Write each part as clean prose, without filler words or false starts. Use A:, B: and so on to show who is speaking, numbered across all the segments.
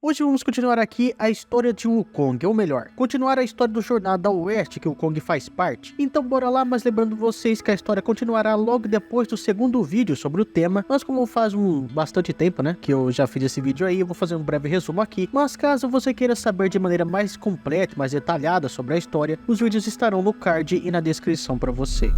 A: Hoje vamos continuar aqui a história de Wukong, ou melhor, continuar a história do Jornada ao Oeste que o Wukong faz parte. Então bora lá, mas lembrando vocês que a história continuará logo depois do segundo vídeo sobre o tema. Mas como faz bastante tempo, né, que eu já fiz esse vídeo aí, eu vou fazer um breve resumo aqui. Mas caso você queira saber de maneira mais completa, mais detalhada sobre a história, os vídeos estarão no card e na descrição para você.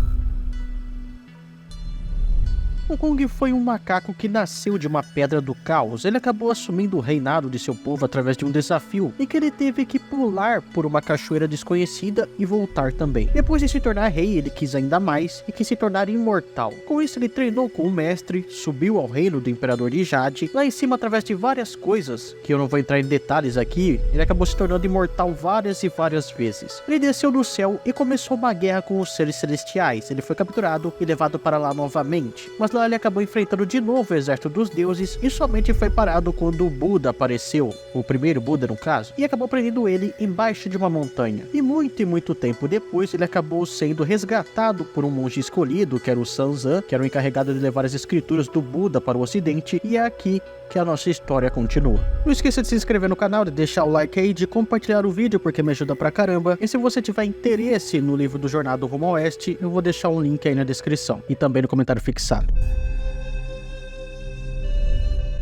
A: Wukong foi um macaco que nasceu de uma pedra do caos. Ele acabou assumindo o reinado de seu povo através de um desafio, em que ele teve que pular por uma cachoeira desconhecida e voltar também. Depois de se tornar rei, ele quis ainda mais e quis se tornar imortal. Com isso, ele treinou com o mestre, subiu ao reino do imperador de Jade. Lá em cima, através de várias coisas, que eu não vou entrar em detalhes aqui, ele acabou se tornando imortal várias e várias vezes. Ele desceu do céu e começou uma guerra com os seres celestiais. Ele foi capturado e levado para lá novamente. Mas lá ele acabou enfrentando de novo o exército dos deuses e somente foi parado quando o Buda apareceu, o primeiro Buda no caso, e acabou prendendo ele embaixo de uma montanha. E muito tempo depois ele acabou sendo resgatado por um monge escolhido, que era o Sanzan, que era o encarregado de levar as escrituras do Buda para o ocidente, e é aqui que a nossa história continua. Não esqueça de se inscrever no canal, de deixar o like aí, de compartilhar o vídeo porque me ajuda pra caramba. E se você tiver interesse no livro do Jornada Rumo ao Oeste, eu vou deixar um link aí na descrição e também no comentário fixado.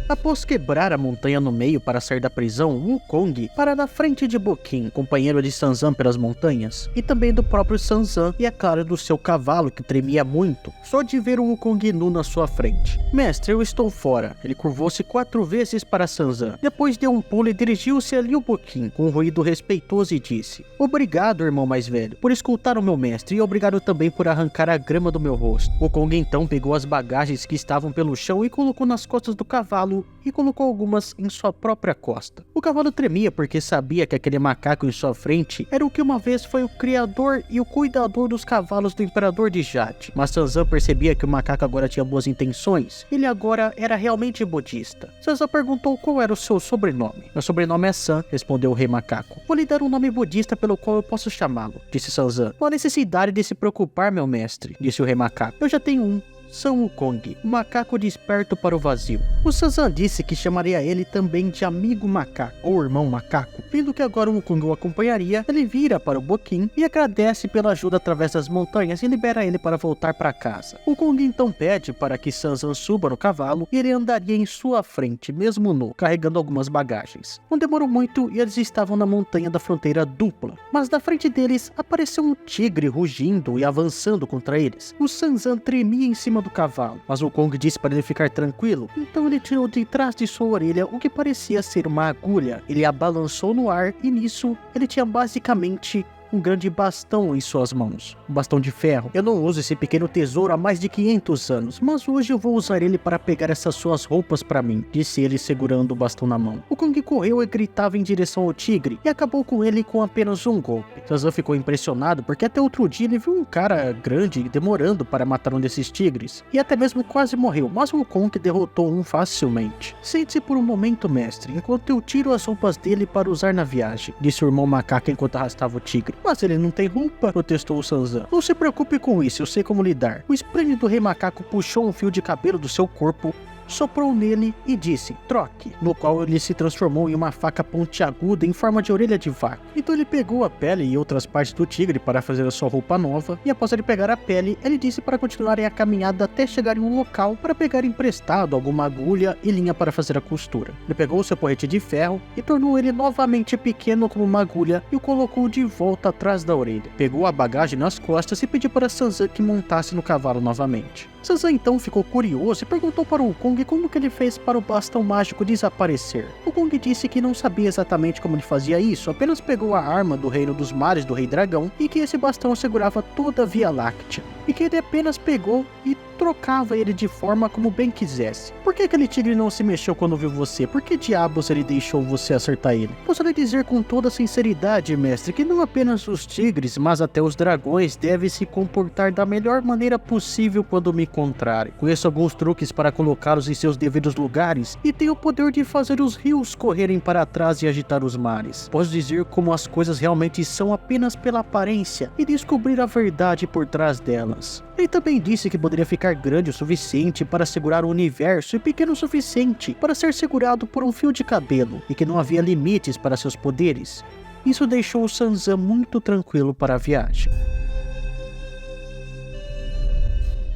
A: Após quebrar a montanha no meio para sair da prisão, Wukong para na frente de Boqin, companheiro de Sanzan pelas montanhas, e também do próprio Sanzan e, é claro, do seu cavalo que tremia muito, só de ver o Wukong nu na sua frente. Mestre, eu estou fora. Ele curvou-se 4 vezes para Sanzan. Depois deu um pulo e dirigiu-se a Liu Boqin com um ruído respeitoso e disse: "Obrigado, irmão mais velho, por escutar o meu mestre e obrigado também por arrancar a grama do meu rosto." Wukong então pegou as bagagens que estavam pelo chão e colocou nas costas do cavalo e colocou algumas em sua própria costa. O cavalo tremia porque sabia que aquele macaco em sua frente era o que uma vez foi o criador e o cuidador dos cavalos do imperador de Jade. Mas Sanzan percebia que o macaco agora tinha boas intenções. Ele agora era realmente budista. Sanzan perguntou qual era o seu sobrenome. "Meu sobrenome é San", respondeu o rei macaco. "Vou lhe dar um nome budista pelo qual eu posso chamá-lo", disse Sanzan. "Não há necessidade de se preocupar, meu mestre", disse o rei macaco. "Eu já tenho um. São Wukong, o macaco desperto para o vazio." O Sanzan disse que chamaria ele também de amigo macaco, ou irmão macaco. Vendo que agora o Wukong o acompanharia, ele vira para o Boqin e agradece pela ajuda através das montanhas e libera ele para voltar para casa. O Wukong então pede para que Sanzan suba no cavalo e ele andaria em sua frente, mesmo nu, carregando algumas bagagens. Não demorou muito e eles estavam na montanha da fronteira dupla, mas da frente deles apareceu um tigre rugindo e avançando contra eles. O Sanzan tremia em cima do cavalo, mas o Wukong disse para ele ficar tranquilo. Então ele tirou de trás de sua orelha o que parecia ser uma agulha. Ele a balançou no ar e nisso ele tinha basicamente um grande bastão em suas mãos, um bastão de ferro. "Eu não uso esse pequeno tesouro há mais de 500 anos, mas hoje eu vou usar ele para pegar essas suas roupas para mim", disse ele segurando o bastão na mão. O Wukong correu e gritava em direção ao tigre e acabou com ele com apenas um golpe. Sanzan ficou impressionado porque até outro dia ele viu um cara grande demorando para matar um desses tigres e até mesmo quase morreu, mas o Wukong derrotou um facilmente. "Sente-se por um momento, mestre, enquanto eu tiro as roupas dele para usar na viagem", disse o irmão macaco enquanto arrastava o tigre. "Mas ele não tem roupa", protestou o Sanzan. "Não se preocupe com isso, eu sei como lidar." O esplêndido rei macaco puxou um fio de cabelo do seu corpo, soprou nele e disse: "Troque", no qual ele se transformou em uma faca pontiaguda em forma de orelha de vaca. Então ele pegou a pele e outras partes do tigre para fazer a sua roupa nova, e após ele pegar a pele, ele disse para continuarem a caminhada até chegar em um local para pegar emprestado alguma agulha e linha para fazer a costura. Ele pegou o seu porrete de ferro e tornou ele novamente pequeno como uma agulha e o colocou de volta atrás da orelha. Pegou a bagagem nas costas e pediu para Sanzan que montasse no cavalo novamente. Sanzan então ficou curioso e perguntou para o Wukong como que ele fez para o bastão mágico desaparecer. O Wukong disse que não sabia exatamente como ele fazia isso, apenas pegou a arma do reino dos mares do rei dragão e que esse bastão segurava toda a Via Láctea, e que ele apenas pegou e trocava ele de forma como bem quisesse. "Por que aquele tigre não se mexeu quando viu você? Por que diabos ele deixou você acertar ele?" "Posso lhe dizer com toda sinceridade, mestre, que não apenas os tigres, mas até os dragões devem se comportar da melhor maneira possível quando me encontrarem. Conheço alguns truques para colocá-los em seus devidos lugares e tenho o poder de fazer os rios correrem para trás e agitar os mares. Posso dizer como as coisas realmente são apenas pela aparência e descobrir a verdade por trás delas." Ele também disse que poderia ficar lugar grande o suficiente para segurar o universo e pequeno o suficiente para ser segurado por um fio de cabelo, e que não havia limites para seus poderes. Isso deixou o Sanzan muito tranquilo para a viagem.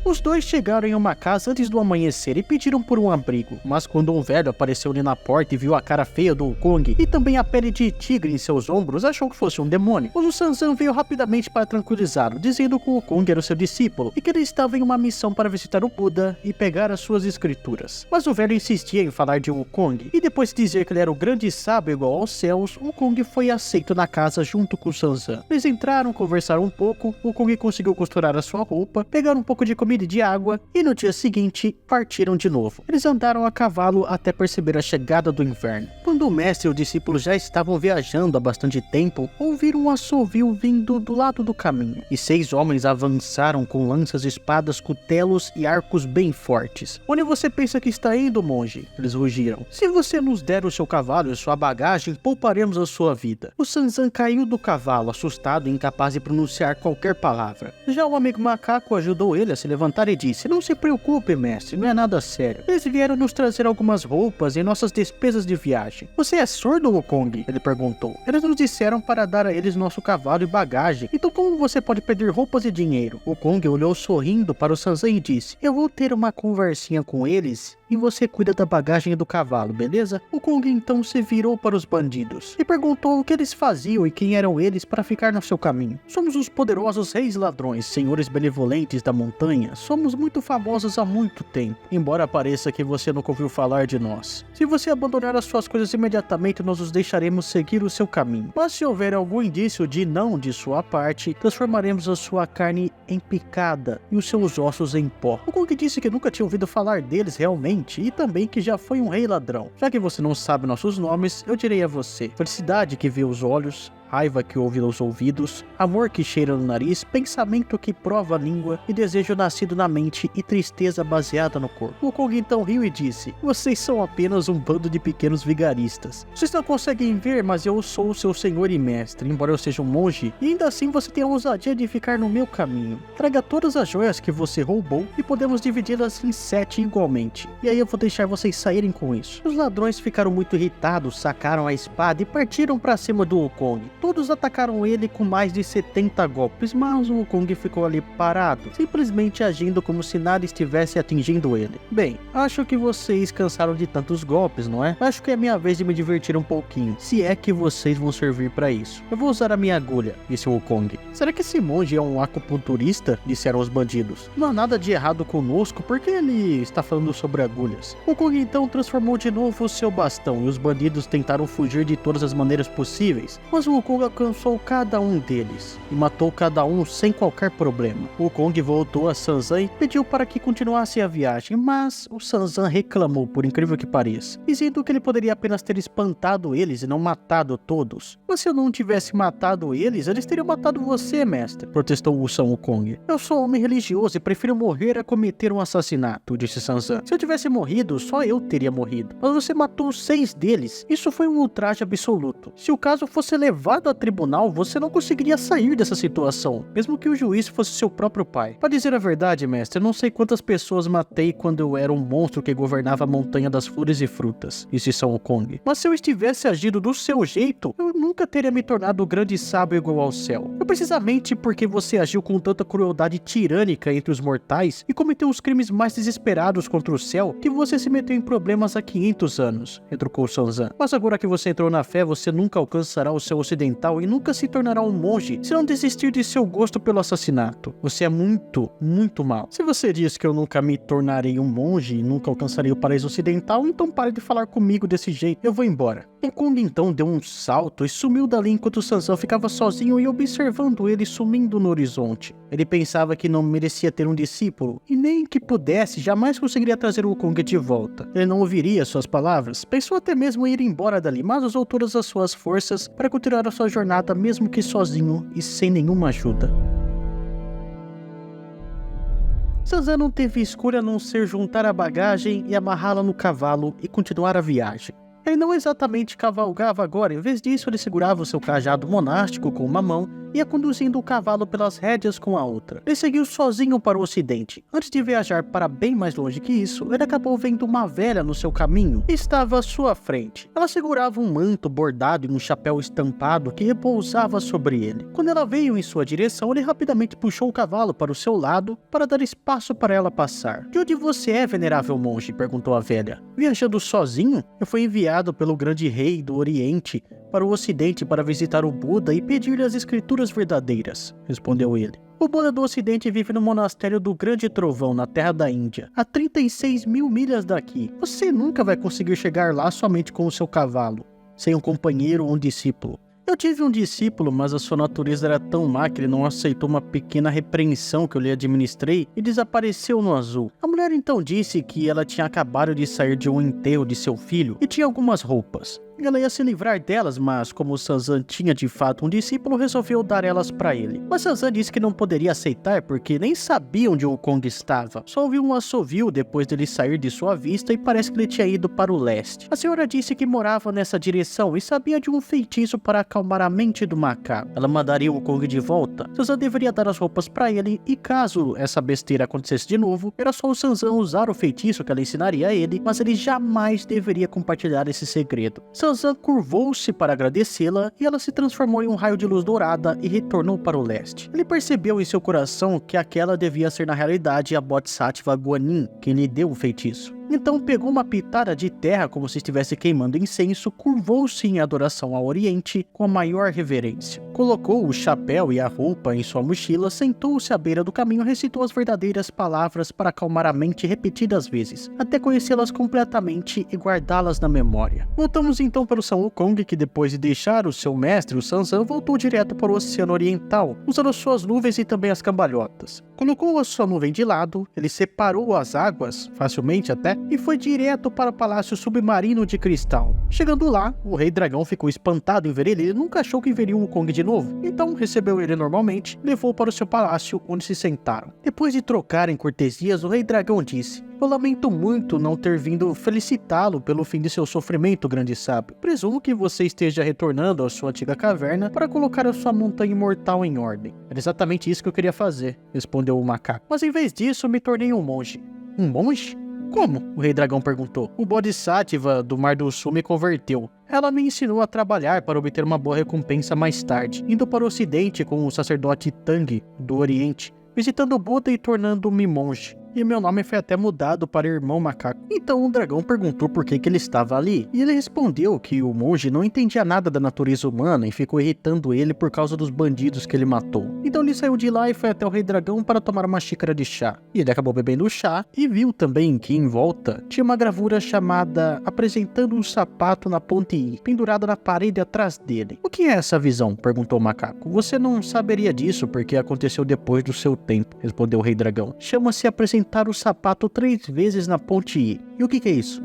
A: Os dois chegaram em uma casa antes do amanhecer e pediram por um abrigo, mas quando um velho apareceu ali na porta e viu a cara feia do Wukong e também a pele de tigre em seus ombros, achou que fosse um demônio. Mas o Sanzan veio rapidamente para tranquilizá-lo, dizendo que o Wukong era o seu discípulo e que ele estava em uma missão para visitar o Buda e pegar as suas escrituras. Mas o velho insistia em falar de Wukong, e depois de dizer que ele era o grande sábio igual aos céus, Wukong foi aceito na casa junto com o Sanzan. Eles entraram, conversaram um pouco, Wukong conseguiu costurar a sua roupa, pegaram um pouco de comida e de água, e no dia seguinte partiram de novo. Eles andaram a cavalo até perceber a chegada do inverno. Quando o mestre e o discípulo já estavam viajando há bastante tempo, ouviram um assovio vindo do lado do caminho, e 6 homens avançaram com lanças, espadas, cutelos e arcos bem fortes. Onde você pensa que está indo, monge? Eles rugiram. Se você nos der o seu cavalo e sua bagagem, pouparemos a sua vida. O Sanzan caiu do cavalo, assustado e incapaz de pronunciar qualquer palavra. Já o amigo macaco ajudou ele a se levantar e disse: não se preocupe, mestre, não é nada sério. Eles vieram nos trazer algumas roupas e nossas despesas de viagem. Você é surdo, Wukong? Ele perguntou. Eles nos disseram para dar a eles nosso cavalo e bagagem, então como você pode pedir roupas e dinheiro? Wukong olhou sorrindo para o Sanzan e disse: eu vou ter uma conversinha com eles e você cuida da bagagem e do cavalo, beleza? Wukong então se virou para os bandidos e perguntou o que eles faziam e quem eram eles para ficar no seu caminho. Somos os poderosos reis ladrões, senhores benevolentes da montanha. Somos muito famosos há muito tempo, embora pareça que você nunca ouviu falar de nós. Se você abandonar as suas coisas imediatamente, nós os deixaremos seguir o seu caminho. Mas se houver algum indício de não de sua parte, transformaremos a sua carne em picada e os seus ossos em pó. Wukong disse que nunca tinha ouvido falar deles realmente, e também que já foi um rei ladrão. Já que você não sabe nossos nomes, eu direi a você: felicidade que vê os olhos, raiva que ouve nos ouvidos, amor que cheira no nariz, pensamento que prova a língua e desejo nascido na mente e tristeza baseada no corpo. Wukong então riu e disse: vocês são apenas um bando de pequenos vigaristas. Vocês não conseguem ver, mas eu sou o seu senhor e mestre, embora eu seja um monge, e ainda assim você tem a ousadia de ficar no meu caminho. Traga todas as joias que você roubou e podemos dividi-las em 7 igualmente, e aí eu vou deixar vocês saírem com isso. Os ladrões ficaram muito irritados, sacaram a espada e partiram para cima do Wukong. Todos atacaram ele com mais de 70 golpes, mas o Wukong ficou ali parado, simplesmente agindo como se nada estivesse atingindo ele. Bem, acho que vocês cansaram de tantos golpes, não é? Acho que é minha vez de me divertir um pouquinho, se é que vocês vão servir para isso. Eu vou usar a minha agulha, disse o Wukong. Será que esse monge é um acupunturista? Disseram os bandidos. Não há nada de errado conosco, porque ele está falando sobre agulhas. O Wukong então transformou de novo o seu bastão, e os bandidos tentaram fugir de todas as maneiras possíveis, mas o Wukong alcançou cada um deles e matou cada um sem qualquer problema. O Wukong voltou a Sanzan e pediu para que continuasse a viagem, mas o Sanzan reclamou, por incrível que pareça, dizendo que ele poderia apenas ter espantado eles e não matado todos. Mas se eu não tivesse matado eles teriam matado você, mestre, protestou o San Wukong. Eu sou homem religioso e prefiro morrer a cometer um assassinato, disse Sanzan. Se eu tivesse morrido, só eu teria morrido, mas você matou 6 deles. Isso foi um ultraje absoluto. Se o caso fosse levado a tribunal, você não conseguiria sair dessa situação, mesmo que o juiz fosse seu próprio pai. Para dizer a verdade, mestre, eu não sei quantas pessoas matei quando eu era um monstro que governava a montanha das flores e frutas, disse San Wukong. Mas se eu estivesse agindo do seu jeito, eu nunca teria me tornado o grande sábio igual ao céu. Foi precisamente porque você agiu com tanta crueldade tirânica entre os mortais e cometeu os crimes mais desesperados contra o céu que você se meteu em problemas há 500 anos, retrucou Sanzan. Mas agora que você entrou na fé, você nunca alcançará o céu ocidental e nunca se tornará um monge se não desistir de seu gosto pelo assassinato. Você é muito, muito mal. Se você diz que eu nunca me tornarei um monge e nunca alcançarei o paraíso ocidental, então pare de falar comigo desse jeito. Eu vou embora. Wukong então deu um salto e sumiu dali enquanto Sanzan ficava sozinho e observando ele sumindo no horizonte. Ele pensava que não merecia ter um discípulo e nem que pudesse, jamais conseguiria trazer o Wukong de volta. Ele não ouviria suas palavras, pensou até mesmo em ir embora dali, mas usou todas as suas forças para continuar a sua jornada, mesmo que sozinho e sem nenhuma ajuda. Sanzan não teve escolha a não ser juntar a bagagem e amarrá-la no cavalo e continuar a viagem. Ele não exatamente cavalgava agora, em vez disso ele segurava o seu cajado monástico com uma mão ia conduzindo o cavalo pelas rédeas com a outra. Ele seguiu sozinho para o ocidente. Antes de viajar para bem mais longe que isso, ele acabou vendo uma velha no seu caminho e estava à sua frente. Ela segurava um manto bordado e um chapéu estampado que repousava sobre ele. Quando ela veio em sua direção, ele rapidamente puxou o cavalo para o seu lado para dar espaço para ela passar. "De onde você é, venerável monge?" perguntou a velha. "Viajando sozinho? Eu fui enviado pelo grande rei do Oriente para o Ocidente para visitar o Buda e pedir-lhe as escrituras verdadeiras", respondeu ele. "O Buda do Ocidente vive no monastério do Grande Trovão, na terra da Índia, a 36 mil milhas daqui. Você nunca vai conseguir chegar lá somente com o seu cavalo, sem um companheiro ou um discípulo. Eu tive um discípulo, mas a sua natureza era tão má que ele não aceitou uma pequena repreensão que eu lhe administrei e desapareceu no azul. A mulher então disse que ela tinha acabado de sair de um enterro de seu filho e tinha algumas roupas. Ela ia se livrar delas, mas como Sanzan tinha de fato um discípulo, resolveu dar elas para ele. Mas Sanzan disse que não poderia aceitar porque nem sabia onde o Wukong estava. Só ouviu um assovio depois dele sair de sua vista e parece que ele tinha ido para o leste. A senhora disse que morava nessa direção e sabia de um feitiço para acalmar a mente do macaco. Ela mandaria o Wukong de volta. Sanzan deveria dar as roupas para ele e caso essa besteira acontecesse de novo, era só o Sanzan usar o feitiço que ela ensinaria a ele, mas ele jamais deveria compartilhar esse segredo. Sanzan curvou-se para agradecê-la e ela se transformou em um raio de luz dourada e retornou para o leste. Ele percebeu em seu coração que aquela devia ser na realidade a Bodhisattva Guanin, quem lhe deu o feitiço. Então pegou uma pitada de terra como se estivesse queimando incenso, curvou-se em adoração ao Oriente com a maior reverência. Colocou o chapéu e a roupa em sua mochila, sentou-se à beira do caminho e recitou as verdadeiras palavras para acalmar a mente repetidas vezes, até conhecê-las completamente e guardá-las na memória. Voltamos então para o Sun Wukong, que depois de deixar o seu mestre, o Sanzan, voltou direto para o Oceano Oriental, usando suas nuvens e também as cambalhotas. Colocou a sua nuvem de lado, ele separou as águas, facilmente até, e foi direto para o Palácio Submarino de Cristal. Chegando lá, o Rei Dragão ficou espantado em ver ele e nunca achou que veria o Wukong de novo. Então recebeu ele normalmente, levou para o seu palácio, onde se sentaram. Depois de trocarem cortesias, o Rei Dragão disse: "Eu lamento muito não ter vindo felicitá-lo pelo fim de seu sofrimento, grande sábio. Presumo que você esteja retornando à sua antiga caverna para colocar a sua montanha imortal em ordem." "Era exatamente isso que eu queria fazer", respondeu o macaco. "Mas em vez disso, me tornei um monge." "Um monge? Como?" o Rei Dragão perguntou. "O Bodhisattva do Mar do Sul me converteu. Ela me ensinou a trabalhar para obter uma boa recompensa mais tarde, indo para o ocidente com o sacerdote Tang do Oriente, visitando o Buda e tornando-me monge. E meu nome foi até mudado para Irmão Macaco." Então o dragão perguntou por que ele estava ali, e ele respondeu que o monge não entendia nada da natureza humana e ficou irritando ele por causa dos bandidos que ele matou. Então ele saiu de lá e foi até o Rei Dragão para tomar uma xícara de chá. E ele acabou bebendo o chá e viu também que em volta tinha uma gravura chamada "Apresentando um sapato na ponte I", pendurada na parede atrás dele. "O que é essa visão?" perguntou o macaco. "Você não saberia disso porque aconteceu depois do seu tempo", respondeu o Rei Dragão. "Chama-se apresentar o sapato 3 vezes na ponte I." "E o que é isso?"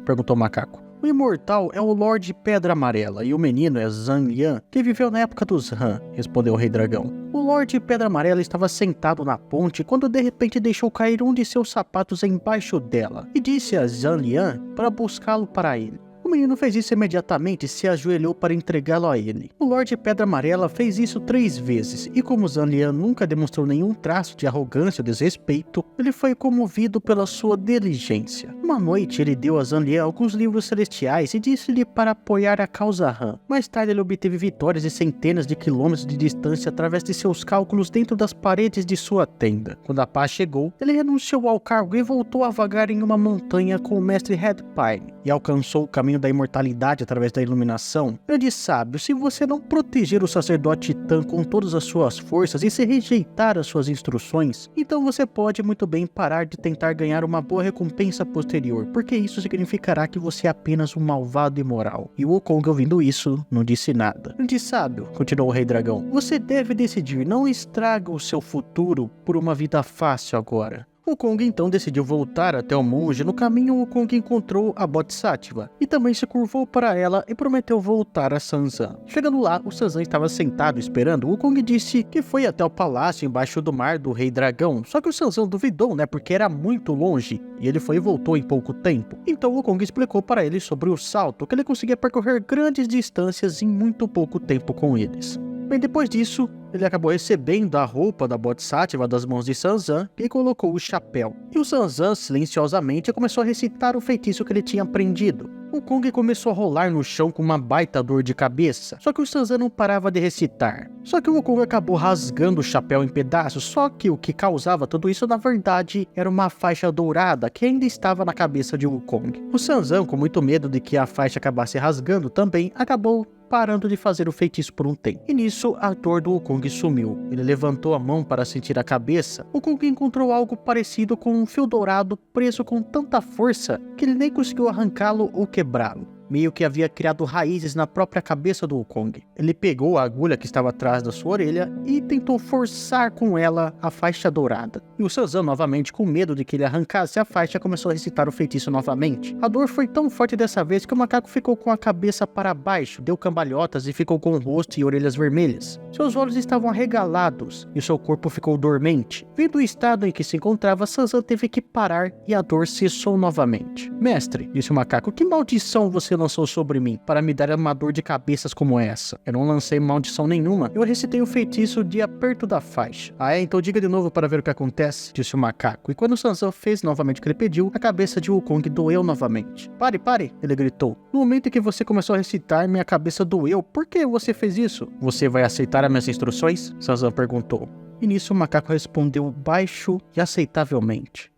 A: perguntou o macaco. "O imortal é o Lorde Pedra Amarela e o menino é Zhang Liang, que viveu na época dos Han", respondeu o Rei Dragão. O Lorde Pedra Amarela estava sentado na ponte quando de repente deixou cair um de seus sapatos embaixo dela e disse a Zhang Liang para buscá-lo para ele. O menino fez isso imediatamente e se ajoelhou para entregá-lo a ele. O Lorde Pedra Amarela fez isso 3 vezes, e como Zhang Liang nunca demonstrou nenhum traço de arrogância ou desrespeito, ele foi comovido pela sua diligência. Uma noite ele deu a Zhang Liang alguns livros celestiais e disse-lhe para apoiar a causa Han. Mais tarde ele obteve vitórias de centenas de quilômetros de distância através de seus cálculos dentro das paredes de sua tenda. Quando a paz chegou, ele renunciou ao cargo e voltou a vagar em uma montanha com o mestre Red Pine, e alcançou o caminho da imortalidade através da iluminação. Grande sábio, se você não proteger o sacerdote Titã com todas as suas forças e se rejeitar as suas instruções, então você pode muito bem parar de tentar ganhar uma boa recompensa posterior, porque isso significará que você é apenas um malvado imoral. E o Wukong, ouvindo isso, não disse nada. Grande sábio, continuou o Rei Dragão, você deve decidir, não estraga o seu futuro por uma vida fácil agora. O Wukong então decidiu voltar até o monge. No caminho, o Wukong encontrou a Bodhisattva e também se curvou para ela e prometeu voltar a Sanzan. Chegando lá, o Sanzan estava sentado esperando. O Wukong disse que foi até o palácio embaixo do mar do Rei Dragão, só que o Sanzan duvidou, porque era muito longe, e ele foi e voltou em pouco tempo. Então o Wukong explicou para ele sobre o salto, que ele conseguia percorrer grandes distâncias em muito pouco tempo com eles. Bem, depois disso, ele acabou recebendo a roupa da Bodhisattva das mãos de Sanzan e colocou o chapéu. E o Sanzan, silenciosamente, começou a recitar o feitiço que ele tinha aprendido. O Kong começou a rolar no chão com uma baita dor de cabeça, só que o Sanzan não parava de recitar. Só que o Kong acabou rasgando o chapéu em pedaços, só que o que causava tudo isso, na verdade, era uma faixa dourada que ainda estava na cabeça de Wukong. O Sanzan, com muito medo de que a faixa acabasse rasgando também, acabou parando de fazer o feitiço por um tempo. E nisso, a dor do Wukong sumiu. Ele levantou a mão para sentir a cabeça. O Wukong encontrou algo parecido com um fio dourado preso com tanta força que ele nem conseguiu arrancá-lo ou quebrá-lo. Meio que havia criado raízes na própria cabeça do Wukong. Ele pegou a agulha que estava atrás da sua orelha e tentou forçar com ela a faixa dourada. E o Sanzan, novamente, com medo de que ele arrancasse a faixa, começou a recitar o feitiço novamente. A dor foi tão forte dessa vez que o macaco ficou com a cabeça para baixo, deu cambalhotas e ficou com o rosto e orelhas vermelhas. Seus olhos estavam arregalados e seu corpo ficou dormente. Vendo o estado em que se encontrava, Sanzan teve que parar e a dor cessou novamente. Mestre, disse o macaco, que maldição você lançou sobre mim para me dar uma dor de cabeças como essa? Eu não lancei maldição nenhuma, eu recitei o feitiço de aperto da faixa. Ah é? Então diga de novo para ver o que acontece, disse o macaco. E quando Sanzan fez novamente o que ele pediu, a cabeça de Wukong doeu novamente. Pare, pare, ele gritou. No momento em que você começou a recitar, minha cabeça doeu. Por que você fez isso? Você vai aceitar as minhas instruções? Sanzan perguntou. E nisso o macaco respondeu baixo e aceitavelmente.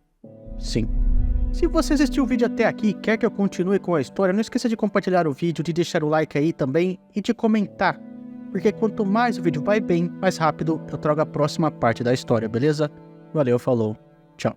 A: Sim. Se você assistiu o vídeo até aqui e quer que eu continue com a história, não esqueça de compartilhar o vídeo, de deixar o like aí também e de comentar. Porque quanto mais o vídeo vai bem, mais rápido eu trago a próxima parte da história, beleza? Valeu, falou, tchau.